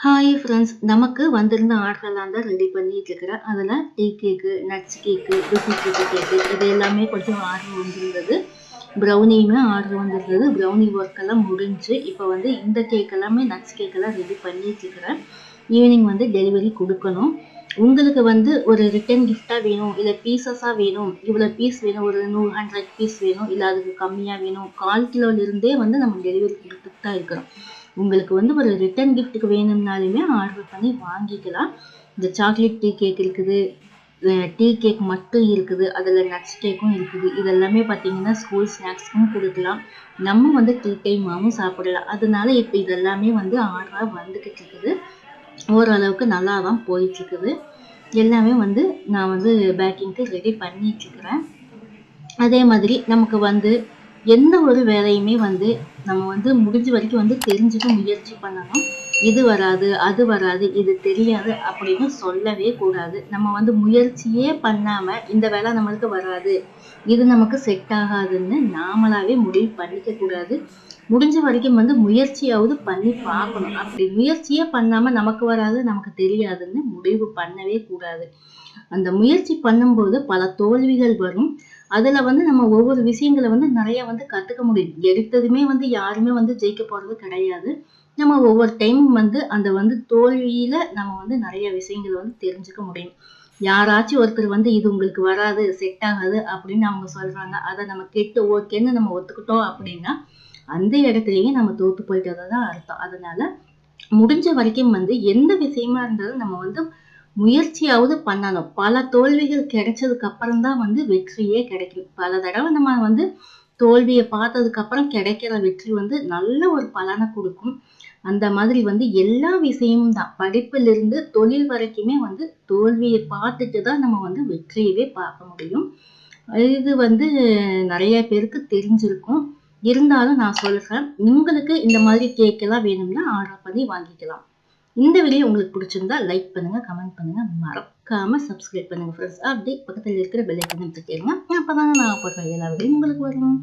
Hi friends, நமக்கு வந்திருந்த ஆர்டர்லாம் தான் ரெடி பண்ணிட்டு இருக்கிறேன். அதில் டீ கேக்கு, நட்ஸ் கேக்கு, டுட்டி கேக்கு இது எல்லாமே கொஞ்சம் ஆர்டர் வந்திருந்தது. ப்ரௌனியுமே ஆர்டர் வந்திருந்தது. ப்ரௌனி ஒர்க் எல்லாம் முடிஞ்சு இப்போ வந்து இந்த கேக் எல்லாமே நட்ஸ் கேக் எல்லாம் ரெடி பண்ணிட்டு இருக்கிறேன். ஈவினிங் வந்து டெலிவரி கொடுக்கணும். உங்களுக்கு வந்து ஒரு ரிட்டர்ன் கிஃப்டாக வேணும், இல்லை பீசஸாக வேணும், இவ்வளோ பீஸ் வேணும், ஒரு 100 பீஸ் வேணும், இல்லை அதுக்கு கம்மியாக வேணும், 1/4 கிலோலேருந்தே வந்து நம்ம டெலிவரி கொடுத்துட்டு தான் இருக்கிறோம். உங்களுக்கு வந்து ஒரு ரிட்டர்ன் கிஃப்ட்டுக்கு வேணும்னாலுமே ஆர்டர் பண்ணி வாங்கிக்கலாம். இந்த சாக்லேட் டீ கேக் இருக்குது, டீ கேக் மட்டும் இருக்குது, அதில் நட்ஸ் கேக்கும் இருக்குது. இதெல்லாமே பார்த்தீங்கன்னா ஸ்கூல் ஸ்நாக்ஸ்க்கும் கொடுக்கலாம். நம்ம வந்து டீ டைமாகவும் சாப்பிடலாம். அதனால இப்போ இதெல்லாமே வந்து ஆர்டராக வந்துக்கிட்டு இருக்குது. ஓரளவுக்கு நல்லா தான் போயிட்டுருக்குது. எல்லாமே வந்து நான் வந்து பேக்கிங்க்கு ரெடி பண்ணிட்டுருக்கிறேன். அதே மாதிரி நமக்கு வந்து எந்த ஒரு வேலையுமே வந்து நம்ம வந்து முடிஞ்ச வரைக்கும் வந்து தெரிஞ்சுக்க முயற்சி பண்ணணும். இது வராது, அது வராது, இது தெரியாது அப்படின்னு சொல்லவே கூடாது. நம்ம வந்து முயற்சியே பண்ணாம இந்த வேலை நம்மளுக்கு வராது, இது நமக்கு செட் ஆகாதுன்னு நாமளாவே முடிவு பண்ணிக்க கூடாது. முடிஞ்ச வரைக்கும் வந்து முயற்சியாவது பண்ணி பார்க்கணும். அப்படி முயற்சியே பண்ணாம நமக்கு வராது, நமக்கு தெரியாதுன்னு முடிவு பண்ணவே கூடாது. அந்த முயற்சி பண்ணும்போது பல தோல்விகள் வரும். அதுல வந்து நம்ம ஒவ்வொரு விஷயங்களை வந்து நிறைய வந்து கத்துக்க முடியும். எடுத்ததுமே வந்து யாருமே வந்து ஜெயிக்க போறது கிடையாது. நம்ம ஒவ்வொரு டைமும் வந்து அந்த வந்து தோல்வியில நம்ம வந்து நிறைய விஷயங்களை வந்து தெரிஞ்சுக்க முடியும். யாராச்சும் ஒருத்தர் வந்து இது உங்களுக்கு வராது, செட் ஆகாது அப்படின்னு அவங்க சொல்றாங்க. அதை நம்ம கேட்டு ஓகேன்னு நம்ம ஒத்துக்கிட்டோம் அப்படின்னா அந்த இடத்துலயே நம்ம தோத்து போயிட்டதா தான் அர்த்தம். அதனால முடிஞ்ச வரைக்கும் வந்து எந்த விஷயமா இருந்தாலும் நம்ம வந்து முயற்சியாவது பண்ணணும். பல தோல்விகள் கிடைச்சதுக்கு அப்புறம் தான் வந்து வெற்றியே கிடைக்கும். பல தடவை நம்ம வந்து தோல்வியை பார்த்ததுக்கு அப்புறம் கிடைக்கிற வெற்றி வந்து நல்ல ஒரு பலனை கொடுக்கும். அந்த மாதிரி வந்து எல்லா விஷயமும் தான், படிப்பிலிருந்து தொழில் வரைக்குமே வந்து தோல்வியை பார்த்துட்டு தான் நம்ம வந்து வெற்றியவே பார்க்க முடியும். இது வந்து நிறைய பேருக்கு தெரிஞ்சிருக்கும். இருந்தாலும் நான் சொல்றேன், உங்களுக்கு இந்த மாதிரி கேக் எல்லாம் வேணும்னா ஆர்டர் பண்ணி வாங்கிக்கலாம். இந்த வீடியோ உங்களுக்கு பிடிச்சிருந்தா லைக் பண்ணுங்க, கமெண்ட் பண்ணுங்க, மறக்காம சப்ஸ்கிரைப் பண்ணுங்க ஃப்ரெண்ட்ஸ். அப்படியே பக்கத்தில் இருக்கிற பெல் ஐக்கனை தட்டிடுங்க. அப்பதான் நான் போடுற எல்லா வீடியோவும் உங்களுக்கு வரும்.